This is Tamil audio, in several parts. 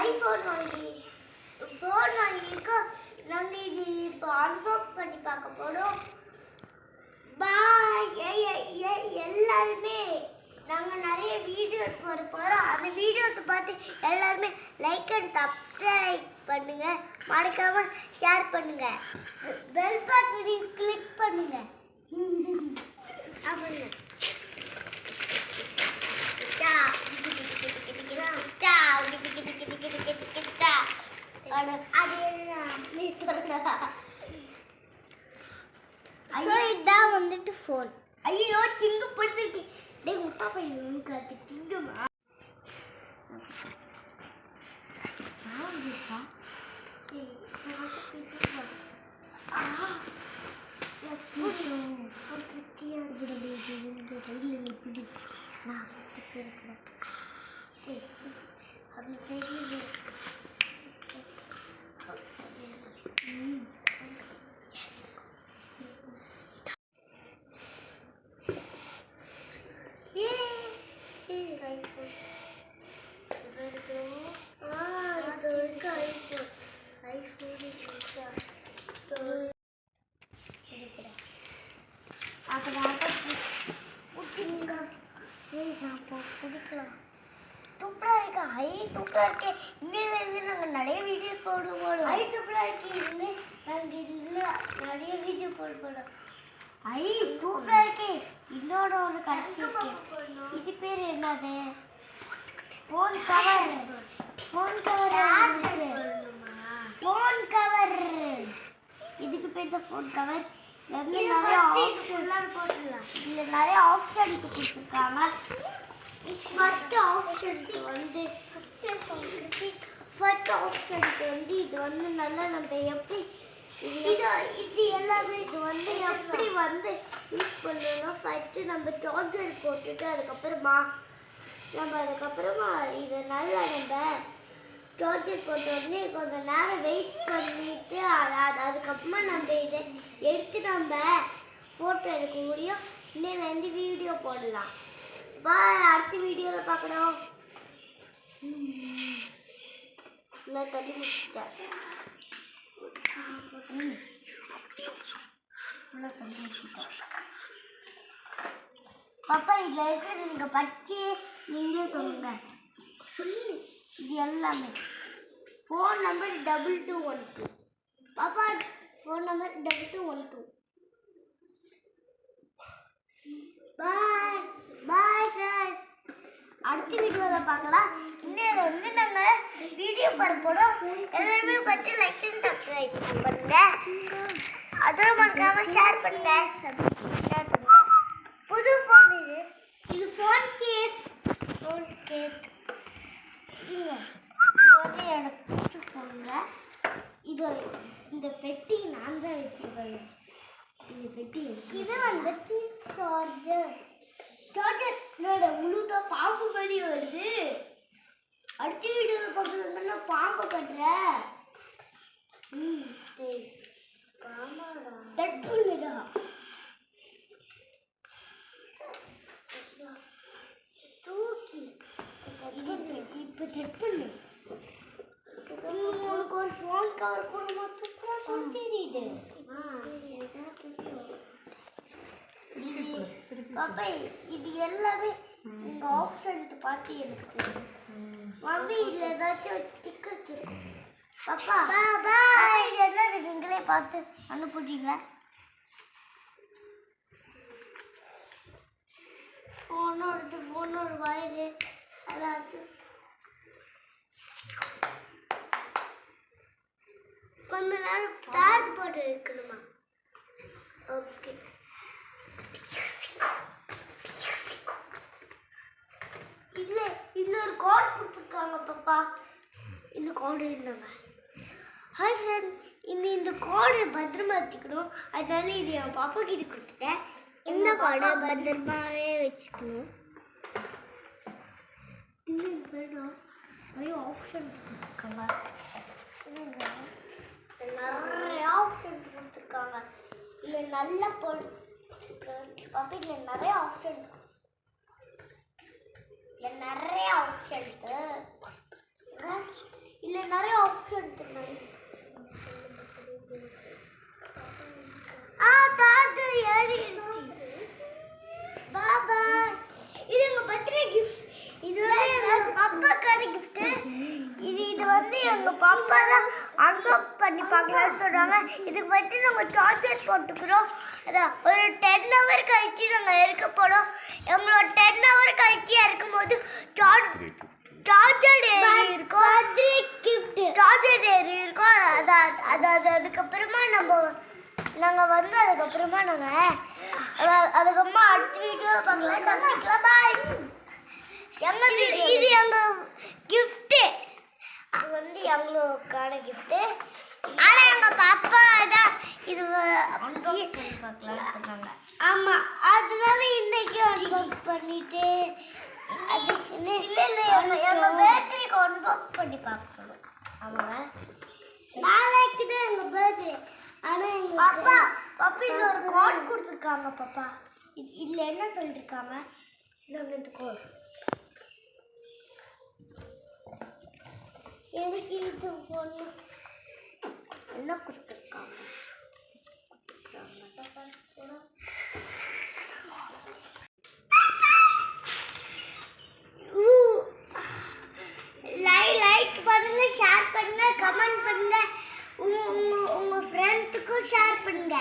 ஐஃபோன் ஃபோன் வாங்கியிருக்கோம். நாங்கள் இது இப்போ அன்பாக்ஸ் பண்ணி பார்க்க போகிறோம். எல்லாருமே நாங்கள் நிறைய வீடியோஸ் போட போகிறோம். அந்த வீடியோஸை பார்த்து எல்லாருமே லைக் அண்ட் சப்ஸ்கிரைப் பண்ணுங்கள். மறக்காமல் ஷேர் பண்ணுங்கள். பெல் பட்டனையும் கிளிக் பண்ணுங்கள். அப்படிங்க இதான் வந்துட்டு ஃபோன். ஐயோ சிங்கு படுத்துருக்கு. டே முட்டா பையன் அது சிங்கமா நாங்கள் நிறைய வீடியோ போடுவோம். நிறைய வீடியோ போடுவோம். சூப்பரா இருக்கே. இன்னொரு ஒன்று கிடைச்சிருக்கு. இது பேர் என்னது? Phone cover. Phone cover. இதுக்கு பேர் தான் ஃபோன் கவர். நிறைய ஆப்ஷன் கொடுத்துருக்காங்க. ஃபர்ஸ்ட் ஆப்ஷனுக்கு வந்து இது வந்து நல்லா நம்ம எப்படி இது எல்லாமே இது வந்து எப்படி வந்து யூஸ் பண்ணணும்னா ஃபர்ஸ்ட்டு நம்ம சார்ஜர் போட்டுட்டு அதுக்கப்புறமா இதை நல்லா நம்ம சார்ஜர் போட்ட உடனே கொஞ்சம் நேரம் வெயிட் பண்ணிட்டு அதுக்கப்புறமா நம்ம இதை எடுத்து நம்ம ஃபோட்டோ எடுக்க முடியும். இன்னும் 2 வீடியோ போடலாம். அடுத்த வீடியோவில் பார்க்கணும். நான் தள்ளி முடிச்சிட்டேன். பாப்பா இதில் இருக்கிறது நீங்கள் பச்சு நீங்களே சொல்லுங்க. இது எல்லாமே ஃபோன் நம்பர் 2212. பாப்பா ஃபோன் நம்பர் 2212. Bye friends. அடுத்த வீடியோவில் பார்க்கலாம். இன்னும் நாங்கள் வீடியோ போடுறோம். எல்லாருமே பார்த்து லைக் அண்ட் சப்ஸ்கிரைப் பண்ணுங்க. அதோட மறக்காம ஷேர் பண்ணுங்க. புது ஃபோன் இது ஃபோன் கேஸ். இது வந்து எனக்கு பிடிச்ச ஃபோனுங்க. இந்த பெட்டி நான் தான் வச்சுருக்கேன். இந்த பெட்டி இது வந்துட்டு சார்ஜர் முழுதா பாம்பு மாதிரி வருது. அடுத்த வீடியோவில் பார்க்கணுன்னா பாம்பை கட்டுறேன். சரி தட் பண்ணுடா. தூக்கி இப்போ தட் பண்ணு. உனக்கு ஒரு ஃபோன் கவர் கூட மட்டும் தெரியுது. பாப்பா இது எல்லாமே நீங்க ஆப்ஷன் பார்த்து எனக்கு மம்மி இதுல ஏதாச்சும் ஸ்டிக்கர்ஸ் இருக்கும். பாப்பா இது என்ன நீங்களே பார்த்து அனுப்புறீங்க. ஃபோனோட வயரு ஏதாச்சும் கொஞ்ச நேரம் சார்ஜ் போட்டு இருக்கணுமா? ஓகே. இதில் ஒரு கார்டு கொடுத்துருக்காங்க பாப்பா. இந்த கார்டு இருந்தாங்க. ஹாய் ஃப்ரெண்ட், இந்த கார்டை பத்திரமா வச்சுக்கணும். அதனால இது என் பாப்பா கிட்ட கொடுத்துட்டேன். இந்த கார்டை பத்திரமாவே வச்சுக்கணும். நிறைய ஆப்ஷன் கொடுத்துருக்காங்க. நிறைய ஆப்ஷன் கொடுத்துருக்காங்க. இல்லை நல்ல பொருள் பாப்பா. இதில் நிறைய ஆப்ஷன் நிறைய ஆப்ஷன் இல்ல நிறைய ஆப்ஷன் எடுத்துக்கலாம். தாத்தர் ஏறிடுச்சு. பாபா இது எங்க பர்த்டே கிஃப்ட். இது வந்து எங்க பாப்பாக்கான கிஃப்ட். இது வந்து எங்க பாப்பா தான் அன்பாக்ஸ் பண்ணி பார்க்கலாம்னு சொல்றாங்க. இதுக்கு வந்து நாங்க சார்ஜர் போட்டுக்கிறோம். அதான் ஒரு 10 hour கழிச்சு நாங்க இருக்க போறோம். எங்களோட 10 hour கழிச்சு இருக்கும்போது சார்ஜர் ஏறி இருக்கும். பர்த்டே கிஃப்ட் சார்ஜர் ஏறி இருக்கும். அதுக்கப்புறமா நாங்கள் வந்து அதுக்கப்புறமா அதுக்கப்புறமா அடுத்த வீடியோவில் பார்க்கலாம். பாய். இது எங்கள் கிஃப்ட்டு. அது வந்து எங்களுக்கான கிஃப்ட்டு. ஆனால் எங்கள் பாப்பா தான் இது பார்க்கலாம் சொன்னாங்க. ஆமாம், அதனால இன்னைக்கு அன்பாக்ஸ் பண்ணிட்டு அதுக்கு இல்லை எங்கள் பர்த்டேக்கு அன்பாக்ஸ் பண்ணி பார்க்கணும். ஆமாங்க, நாளைக்கு தான் எங்கள் பர்த்டே. ஆனால் எங்கள் பாப்பா இது ஒரு கோட் கொடுத்துருக்காங்க. பாப்பா இதில் என்ன சொல்லியிருக்காங்க? இந்த கோட் எனக்கு இது ஒன்று என்ன கொடுத்துருக்காங்க? லைக் பண்ணுங்க, ஷேர் பண்ணுங்க, கமெண்ட் பண்ணுங்க, உங்க ஃப்ரெண்ட்ஸுக்கும் ஷேர் பண்ணுங்க.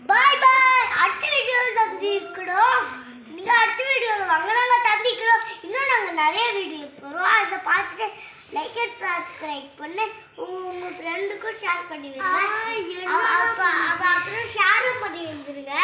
பாய் பாய். அடுத்த வீடியோவில் சந்திக்கிறோம். நீங்க அடுத்த வீடியோவில் வாங்க, நாங்கள் சந்திக்கிறோம். இன்னும் நாங்கள் நிறைய வீடியோ போடுறோம். அதை பார்த்துட்டு லைக் அண்ட் சப்ஸ்கிரைப் பண்ணி உங்க ஃப்ரெண்டுக்கும் ஷேர் பண்ணி விடுங்க. அப்புறம் ஷேரும் பண்ணி வந்துருங்க.